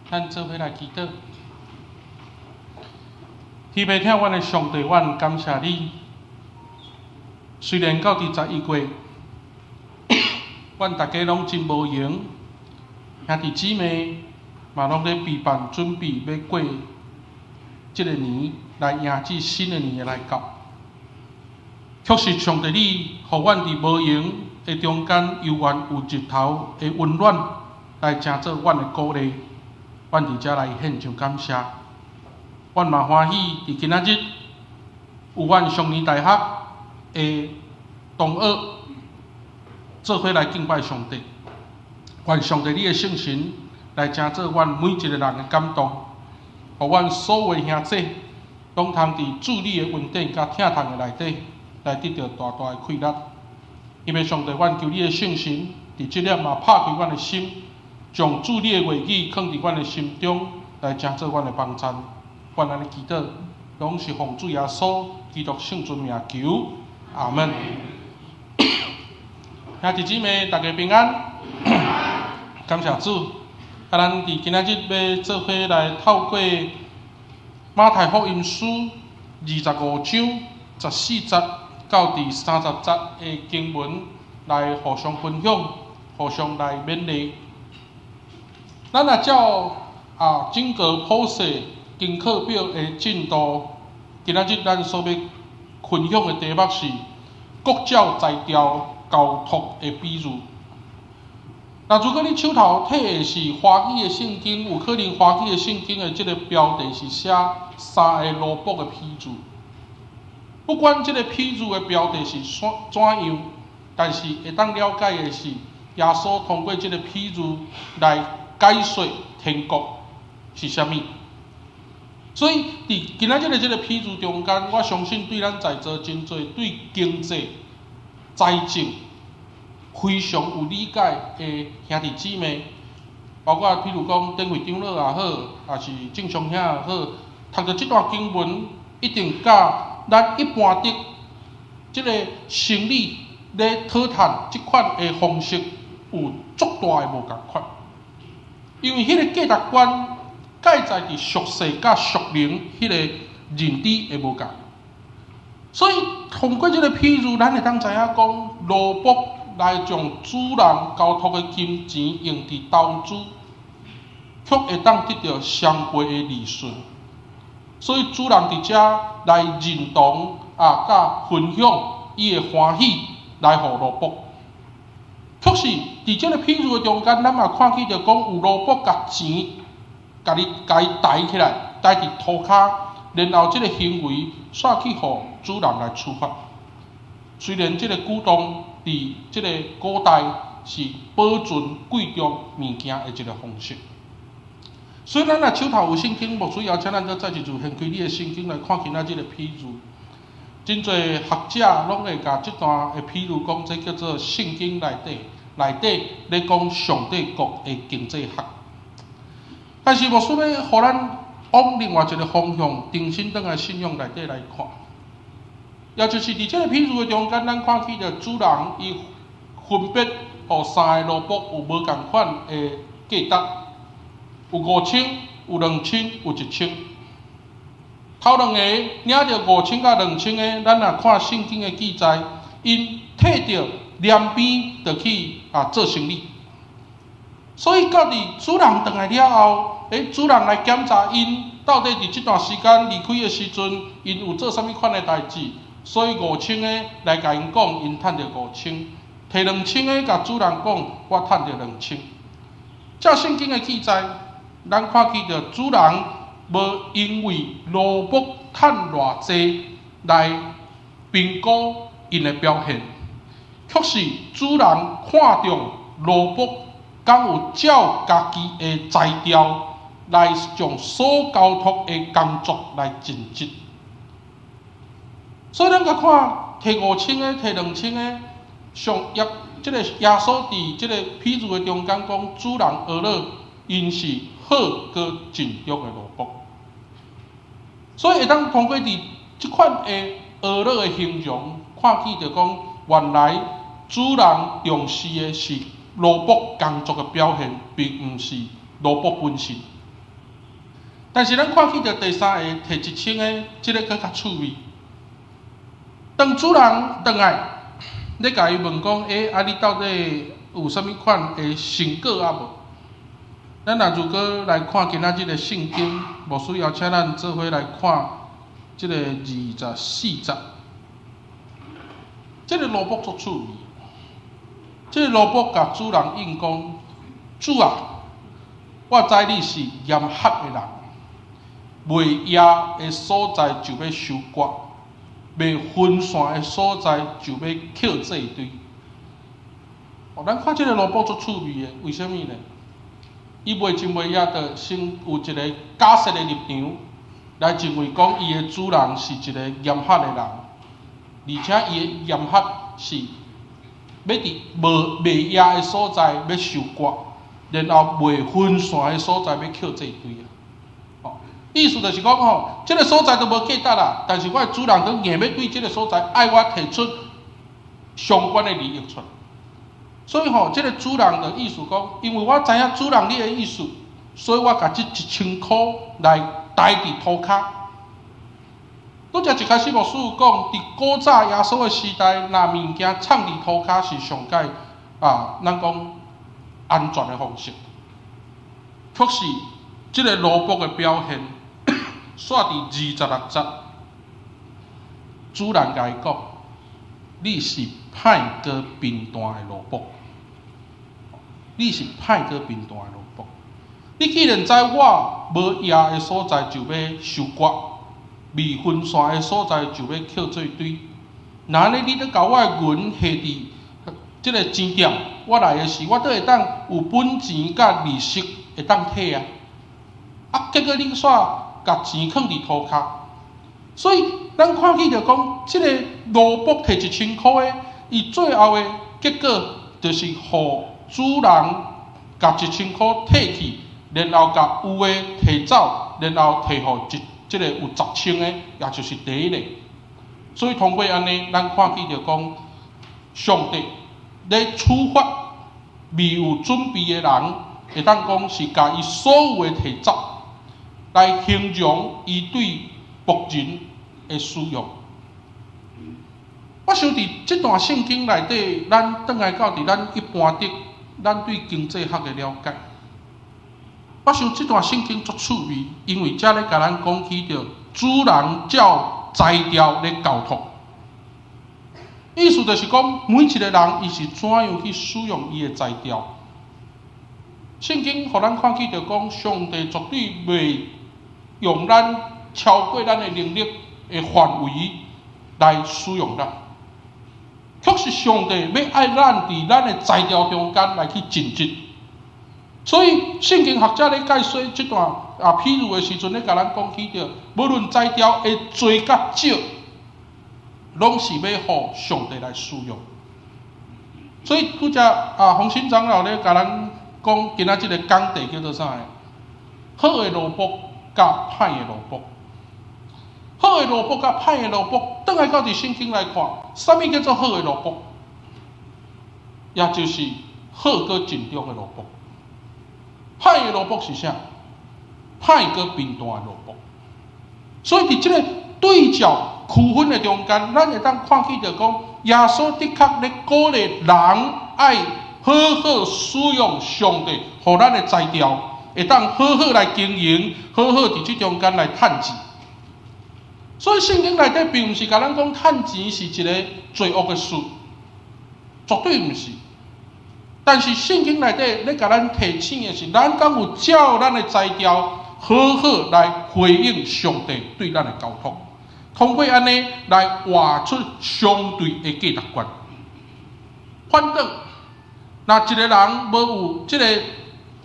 咱做伙来祈祷。天父听阮的上帝，阮感谢你。虽然到第11月，阮大家拢真无闲，兄弟姊妹嘛拢咧备办准备要过这个年，来迎接新的年的来到。确实，上帝你互阮伫无闲的中间，犹原有日头的温暖，来成做阮的鼓励。阮伫遮来献上感谢。阮嘛欢喜伫今仔日有阮上年大学的同学做伙来敬拜上帝。愿上帝你的圣神来成做阮每一个人的感动，互阮所有兄弟拢通伫主你的恩典甲疼痛的内底，来得到大大的快乐。因为上帝，阮求你的圣神伫即粒嘛拍开阮的心，将主你的话语放伫阮的心中，来成做阮的帮衬。阮安尼祈祷，拢是奉主耶稣基督圣尊名求，阿门。兄弟姊妹，大家平安，感谢主。咱伫今仔日要做伙来透过马太福音书25章14节到第30节的经文来互相分享，互相来勉励。咱若照整个普世经课表的进度，今仔日咱所要分享的题目是国教材料交托的比喻。那如果你手头摕的是华语的圣经，有可能华语的圣经的这个标题是写三个萝卜的比喻。不管这个比喻的标题是怎样，但是会当了解的是，耶稣通过这个比喻来解说天国是啥物。所以，伫今仔日的这个比喻中间，我相信对咱在座真侪对经济、财政非常有理解的兄弟姊妹，包括譬如讲典会长老也好，也是正常兄也好，读到这段经文，一定甲咱一般的这个生理咧讨谈这款的方式有足大的无共款，因为迄个价值观。介在伫俗世甲俗灵迄个认知会无共，所以通过这个比喻，咱会当知影讲，萝卜来将主人交托的金钱用伫投资，却会当得到双倍的利润。所以主人伫遮来认同甲分享伊的欢喜，来互萝卜。确实，伫这个比喻的中间，咱嘛看见着讲有萝卜甲钱。甲伊抬起来，抬伫涂骹，然后这个行为煞去互主人来处罚。虽然这个举动伫这个古代是保存贵重物件的一个方式。所以咱若手头有圣经，牧师邀请咱再一次掀开你的圣经来看今仔这个比喻。真侪学者拢会甲这段的比喻讲，这叫做圣经内底咧讲上帝国的经济学。但是牧师要互咱往另外一个方向，重新倒来信仰内底来看，也就是伫这个比喻的中间，咱看见着主人伊分别互三个萝卜有无共款的价值，有5000，有2000，有1000。头两个领着5000甲2000的，咱若看圣经的记载，因摕着两边就去做生意。所以到伫主人回来了后，主人来检查因到底伫这段时间离开的时阵，因有做啥物款的代志。所以5000的来甲因讲，因趁着5000；摕2000的甲主人讲，我趁着2000。照圣经的记载，咱看见着主人无因为萝卜趁偌济来评估因的表现，却是主人看中萝卜。敢有照家己的材料来将所交托的工作来尽职，所以咱甲看摕5000的、摕2000的，这个耶稣伫这个比喻的中间讲，主人学了因是好个尽忠的萝卜，所以会当通过伫这款的学了的形容，看见着讲，原来主人重视的是萝卜工作的表现，并毋是萝卜本身。但是咱看起着第三个摕1000的，即个更较趣味。当主人倒来，你甲伊问讲，啊你到底有啥物款的成果啊无？咱若如果来看今仔日的圣经，无需要请咱做伙来看即个24节。即个罗卜足趣味，即个罗卜甲主人应讲：主啊，我知你是严苛的人，袂野的所在就要收割，袂分散的所在就要捡做堆。咱看即个罗卜足趣味的，为什么呢？伊袂真袂野的，先有一个假设的立场，来认为讲伊的主人是一个严苛的人，而且伊的严苛是要伫袂野的所在要收割，然后袂分散的所在要捡做堆啊。意思就是讲即个所在都无价值啦，但是我的主人都硬要对即个所在爱我提出相关的利益出来。所以即个主人的意思讲，因为我知影主人你的意思，所以我甲这1000块来台伫涂骹。拄则一开始牧师有讲，伫古早耶稣的时代，若物件藏伫涂骹是上界咱讲安全的方式。确实，即个罗卜的表现，煞伫26节，主人甲伊讲，你是歹过贫惰的罗卜。你是歹过贫惰的萝卜。你既然知我无野的所在就要收割，未分散的所在就要捡做堆，那安尼你咧甲我的银下伫即个钱店，我来的时，我都会当有本钱甲利息会当摕啊。结果你煞甲钱放伫涂骹，所以咱看起着讲，即个萝卜摕1000块的，伊最后的结果就是互主人甲1000块摕去，然后甲有的摕走，然后摕互即个有10千的，也就是第一个。所以通过安尼，咱看起着讲，上帝咧处罚未有准备的人，会当讲是甲伊所有的摕走，来形容伊对仆人的使用。我想伫这段圣经内底，咱转来到伫咱一般的。咱对经济学的了解，我想这段圣经足趣味，因为遮咧甲咱讲起着主人照材料咧交托，意思就是讲每一个人伊是怎样去使用伊的材料。圣经互咱看起着讲，上帝绝对袂用咱超过咱的能力的范围来使用咱。确实，上帝要爱咱伫咱的材料中间来去尽职，所以圣经学者咧解说这段譬如的时阵咧，甲咱讲起着，无论材料的多甲少，拢是要互上帝来使用。所以拄则洪新长老咧甲咱讲，今仔日个讲题叫做啥呢？好的萝卜甲歹的萝卜。好的萝卜甲歹的萝卜，倒来到伫圣经来看，啥物叫做好的萝卜？也就是好过尽忠的萝卜。歹的萝卜是啥？歹过贫惰的萝卜。所以伫即个对照区分的中间，咱会当看起着讲，耶稣的确咧鼓励人爱好好使用上帝互咱的材料，会当好好来经营，好好伫即中间来趁钱。所以圣经内底并毋是甲咱讲趁钱是一个罪恶的事，绝对毋是。但是圣经内底咧甲咱提醒的是，咱敢有照咱的材料好好来回应上帝对咱的交托，通过安尼来活出相对的价值观。反正，若一个人无有即个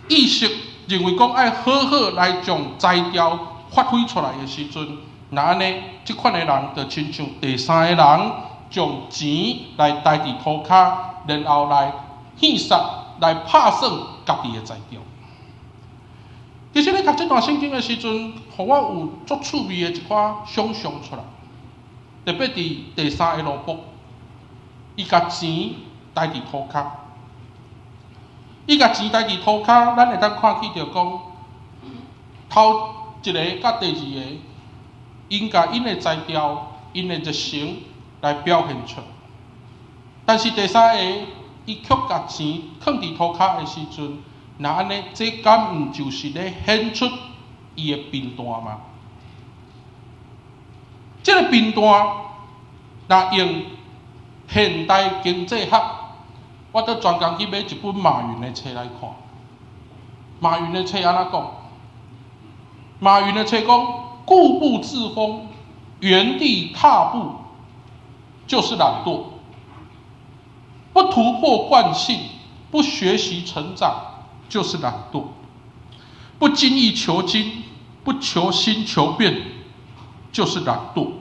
意识，认为讲爱好好来将材料发挥出来的时阵，那安尼，即款的人就亲像第三个人，将钱来台伫涂骹，然后来献杀，来拍算家己的材料。其实咧读这段圣经的时阵，互我有足趣味的一寡想象出来。特别伫第三个萝卜，伊甲钱台伫涂骹，伊甲钱台伫涂骹，咱会当看起着讲，头一个甲第二个，因甲因的才调、因的热诚来表现出。但是第三个，伊却甲钱放伫涂骹的时阵，那安尼，这敢毋就是咧显出伊的贫惰吗？这个贫惰，若用现代经济学，我都专工去买一本马云的册来看。马云的册安怎讲？马云的册讲：固步自封，原地踏步，就是懒惰；不突破惯性，不学习成长，就是懒惰；不精益求精，不求新求变，就是懒惰。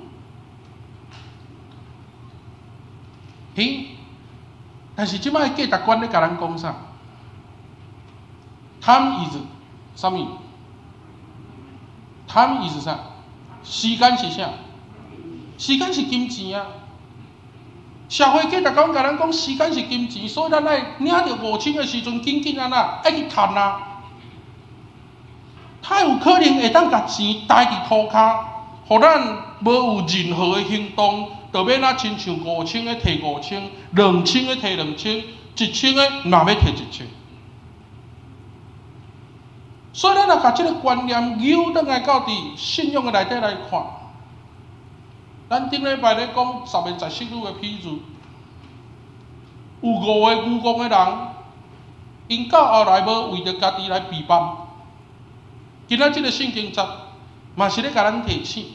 但是即摆价值观咧，甲咱讲啥 ？Time is 啥物 ？Time is 啥？时间是啥？时间是金钱啊！社会价值观甲咱讲，时间是金钱，所以咱爱领着5000的时阵，紧紧安那爱去趁啊！他有可能会当甲钱带伫涂骹，互咱无有任何的行动，就免啊亲像5000的摕5000，2000的摕2000，1000的嘛要摕1000。所以咱若甲即个观念扭转来到伫信用的内底来看，咱顶礼拜咧讲10个14女的譬如，有5个愚公的人，因到后来要为着家己来避难。今仔即个圣经节嘛是咧甲咱提醒，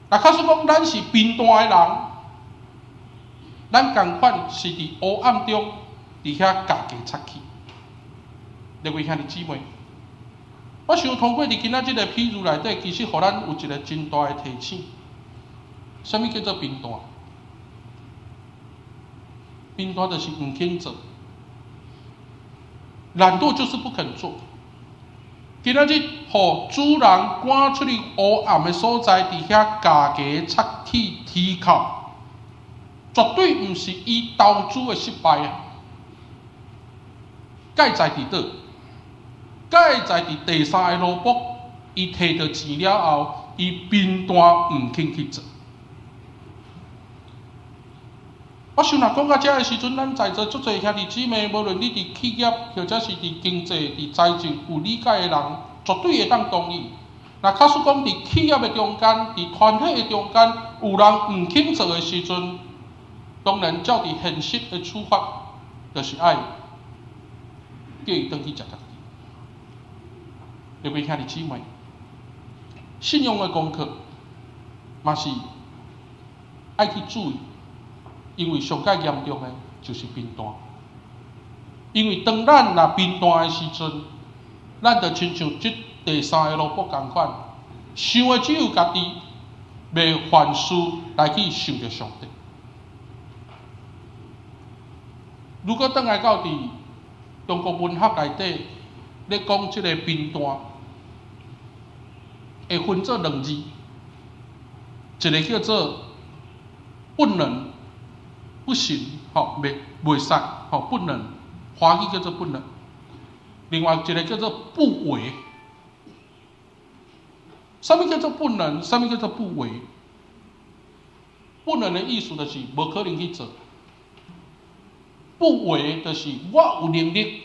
若假使讲咱是贫惰的人，咱共款是伫黑暗中伫遐家己插去。各位兄弟姊妹，我想通过伫今仔即个譬如内底，其实互咱有一个真大的提醒。什么叫做贫惰？贫惰就是唔肯做，懒惰就是不肯做。今仔日，互主人赶出去黑暗的所在，伫遐家己插起啼哭，绝对毋是伊投资的失败啊！改在伫倒？改在伫第三个萝卜，伊摕到钱了后，伊贫惰毋肯去做。我想若讲到遮个时阵，咱在座足侪兄弟姊妹，无论你伫企业或者是伫经济、伫财政有理解的人，绝对会当同意。若假使讲伫企业的中间、伫团体的中间，有人毋肯做的时阵，当然照伫现实的处罚，就是爱叫伊转去食家己。各位兄弟姊妹，信用的功课嘛是爱去注意。因为上界严重的就是贫惰，因为当咱若贫惰的时阵，咱就亲像即第三个萝卜共款，想的只有家己，袂凡事来去想着上帝。如果倒来到伫中国文学内底，咧讲即个贫惰，会分做2字，一个叫做不能。不行，袂使，不能，华语叫做不能。另外一个叫做不为。什么叫做不能？什么叫做不为？不能的意思就是无可能去做，不为就是我有能力，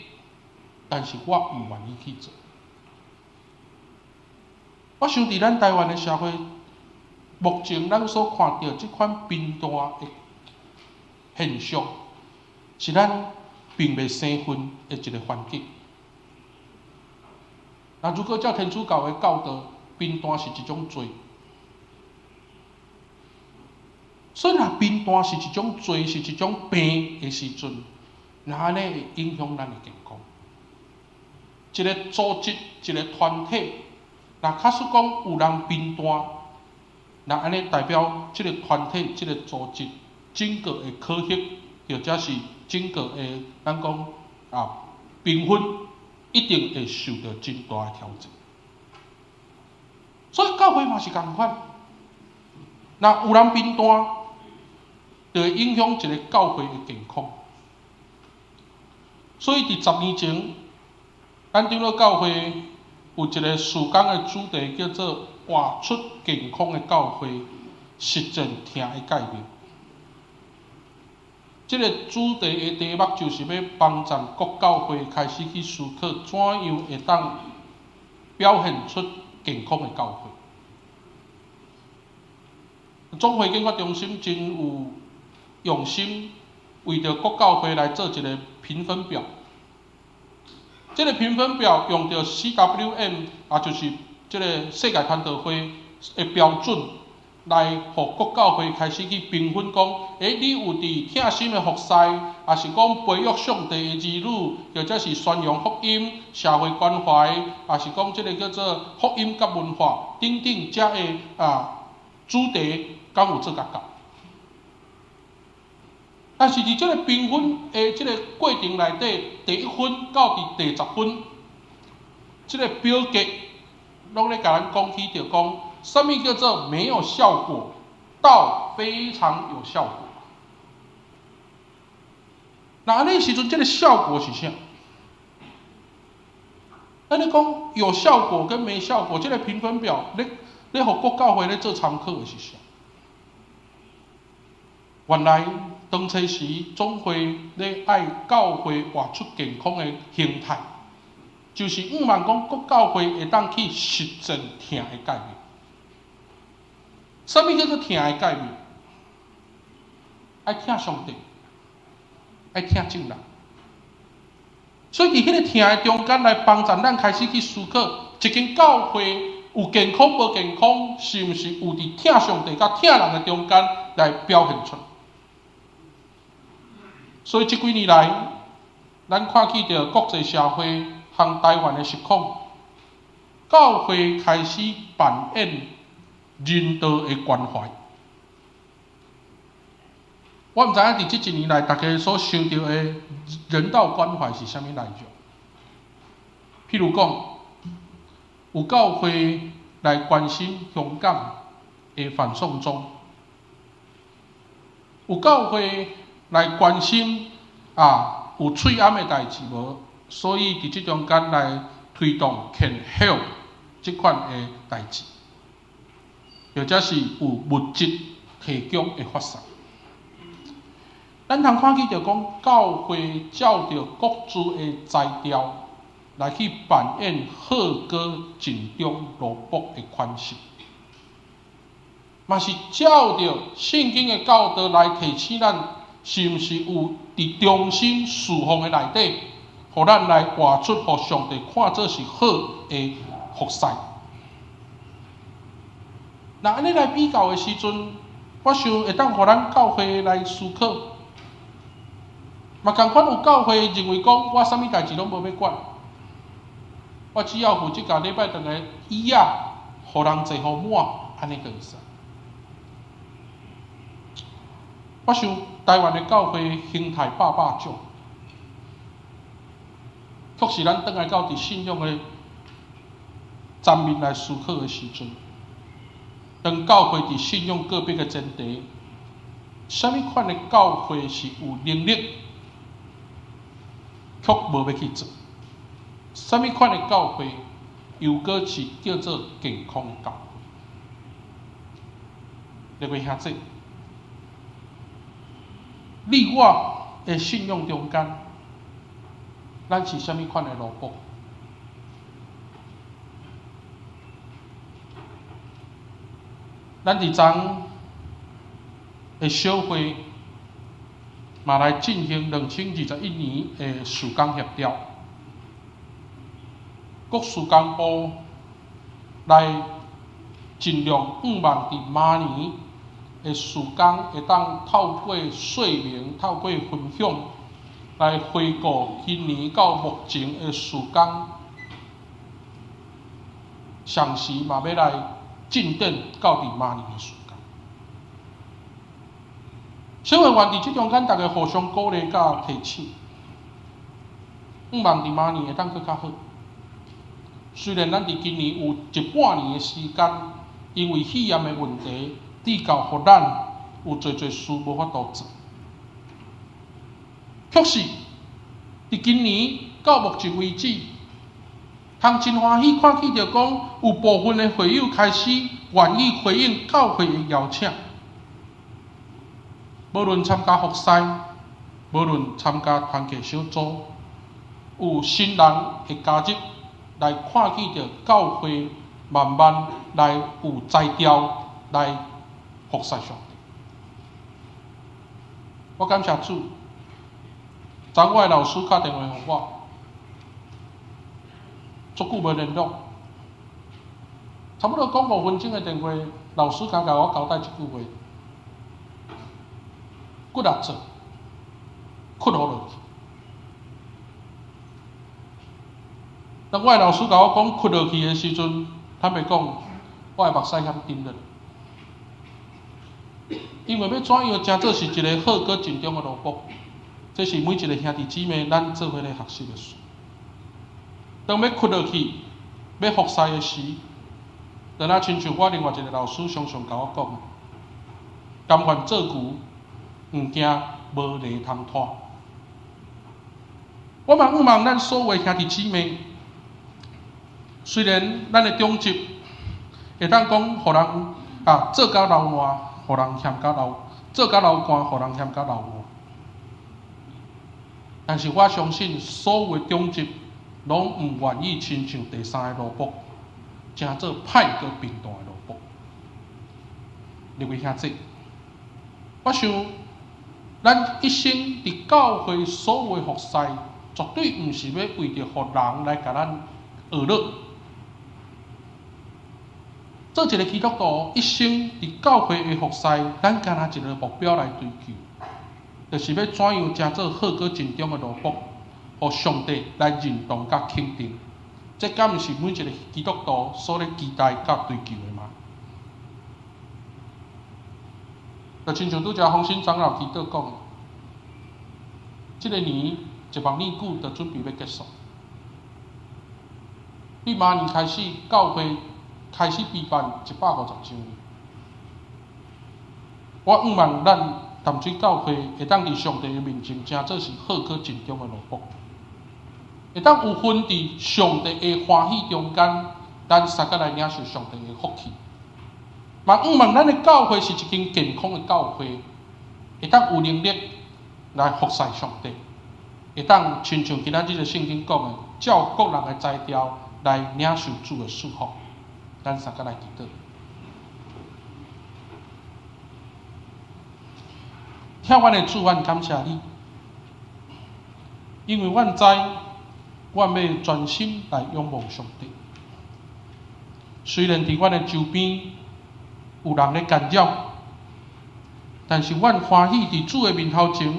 但是我唔愿意去做。我想伫咱台湾的社会，目前咱所看到这款贫惰的现象，是咱并未生分的一个环境。那如果照天主教的教导，贫惰是一种罪。所以，若贫惰是一种罪，是一种病的时阵，那安尼会影响咱的健康。一个组织、一个团体，若假使讲有人贫惰，那安尼代表这个团体、这个组织。整个的科学，或者是整个的咱讲评分，一定会受到真大的挑战。所以教会嘛是共款，若有人贫惰，就会影响一个教会的健康。所以伫10年前，咱长老教会有一个事工的主题叫做"活出健康的教会，实践听的改变"。这个主题的题目就是要帮助各教会开始去思考，怎样会当表现出健康的教会。总会建设中心真有用心，为着各教会来做一个评分表。这个评分表用到 CWM， 也就是这个世界传道会的标准，来互各教会开始去评分，讲，你有伫贴心的服侍，也是讲培育上帝的儿女，或者是宣扬福音、社会关怀，也是讲这个叫做福音甲文化等等遮的主题，敢有做甲到？但是伫这个评分的这个过程内底，第1分到第10分，这个表格拢咧甲咱讲起着讲，什么叫做没有效果到非常有效果？那安尼时阵，这个效果是啥？安尼讲有效果跟没效果，这个评分表，你互各教会咧做参考的是啥？原来当初时总会咧爱教会活出健康的形态，就是希望讲各教会会当去实践听的概念。什么叫做听的概念？爱听上帝，爱听正人。所以伫迄个听的中间来帮助咱开始去思考，一间教会有健康无健康，是毋是有伫听上帝甲听人的中间来表现出来？所以这几年来，咱看起着国际社会和台湾的实况，教会开始扮演人道的关怀。我毋知影伫这一年来，大家所受到的人道关怀是啥物内容？譬如讲，有教会来关心香港的反送中，有教会来关心有喙癌的代志无，所以伫这中间来推动 Can Help 这款的代志，或者是有物质提供的发送。咱通看起着讲，教会照着各自的材料来去扮演好歌尽忠罗卜的款式。嘛是照着圣经的教导来提醒咱，是毋是有伫中心侍奉的内底，互咱来活出，互上帝看做是好的服侍。那安尼来比较的时阵，我想会当互咱教会来思考。嘛，共款有教会认为讲，我啥物代志拢无要管，我只要负责甲礼拜堂的椅仔，互人坐好满，安尼就会使。我想台湾的教会形态百种，确实咱转来到伫信仰的层面来思考的时阵，当教会伫信仰个别的前提，啥物款的教会是有能力，却无要去做？啥物款的教会又搁是叫做健康的教会？各位兄弟，你我的信仰中间，咱是啥物款的路步？咱伫昨的小会嘛来进行2021年的事工协调，各事工部来尽量希望伫明年的事工会当透过说明、透过分享来回顾今年到目前的事工，详时嘛要来进展到伫明年的事工。小会员伫即中间，大家互相鼓励甲提醒，希望伫明年会当更较好。虽然咱伫今年有1半年的时间，因为肺炎的问题，致到互咱有侪事无法度做。确实，伫今年到目前为止，通真欢喜看见着讲有部分的会友开始愿意回应教会的邀请，无论参加服侍，无论参加团契小组，有新人会加入来看见着教会慢慢来有才调来服侍上帝。我感谢主，昨我的老师打电话给我，足久无联络，差不多讲5分钟的电话，老师刚甲我交代一句话：骨力做，屈好落去。当我的老师甲我讲屈落去的时阵，坦白讲，我的目屎险沉了。因为要怎样真做是一个好搁尽忠的萝卜，这是每一个兄弟姊妹咱做伙咧学习的事。当要屈落去、要服侍的时，就若亲像我另外一个老师常常甲我讲，甘愿做牛，毋惊无犁通拖。我嘛毋望咱所有的兄弟姊妹，虽然咱的中职会当讲，互人做甲流烂，互人嫌甲流；做甲流汗，互人嫌甲流汗。但是我相信，所有的中职拢毋愿意亲像第三个萝卜，诚做歹过平淡的萝卜。各位兄弟，我想，咱一生伫教会所有的服侍，绝对毋是要为着互人来甲咱娱乐。做一个基督徒，一生伫教会的服侍，咱干那一个目标来追求，就是要怎样真做好搁尽忠的萝卜，互上帝来认同甲肯定。这敢毋是每一个基督徒所咧期待甲追求的吗？就亲像拄则丰兴长老祈祷讲，这个年1万年久，就准备要结束。你明年开始，教会开始举办150周年。我毋望咱淡水教会会当伫上帝的面前，真做是好可尽忠的萝卜，会当有份伫上帝的欢喜中间，咱三个来领受上帝的福气。嘛毋望咱的教会是一间健康的教会，会当有能力来服侍上帝，会当亲像今仔日的圣经讲的，照各人的才调来领受主的祝福。咱三个来祈祷。听阮的主，阮感谢你，因为阮知，阮要专心来仰望上帝。虽然伫阮的周边有人咧干扰，但是阮欢喜伫主的面头前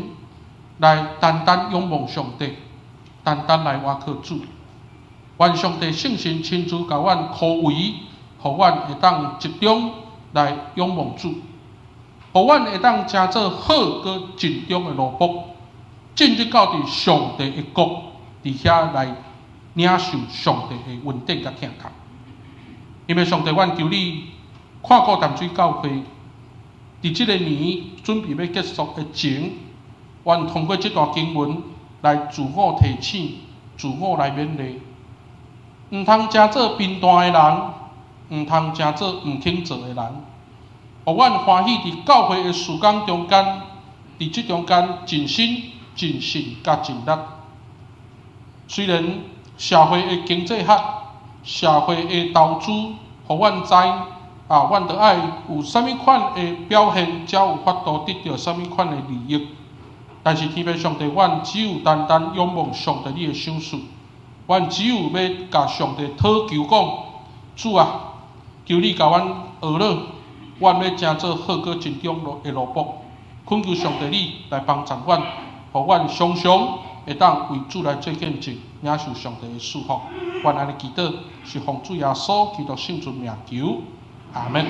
来单单仰望上帝，单单来倚靠主。愿上帝圣神亲自甲阮护卫，互阮会当集中来仰望主，互阮会当真做好搁尽忠的萝卜，进入到伫上帝的国，伫遐来领受上帝的恩典甲疼爱。因为上帝，阮求你看顾淡水教会，伫即个年准备要结束的前，阮通过这段经文来自我提醒，自我来勉励。毋通真做平淡的人，毋通真做毋肯做的人。互阮欢喜伫教会的事工中间，伫即中间尽心、尽性、甲尽力。虽然社会的经济学、社会的投资，互阮知阮着爱有啥物款的表现，才有法度得到啥物款的利益。但是天父上帝，阮只有单单仰望上帝你的赏赐。阮只有要甲上帝讨求讲，主啊，求你甲阮学了，阮要真做好搁尽忠的萝卜，恳求上帝你来帮助阮，互阮常常会当为主来做见证，领受上帝的祝福。阮安尼祈祷，是奉主耶稣基督圣尊名求，阿门。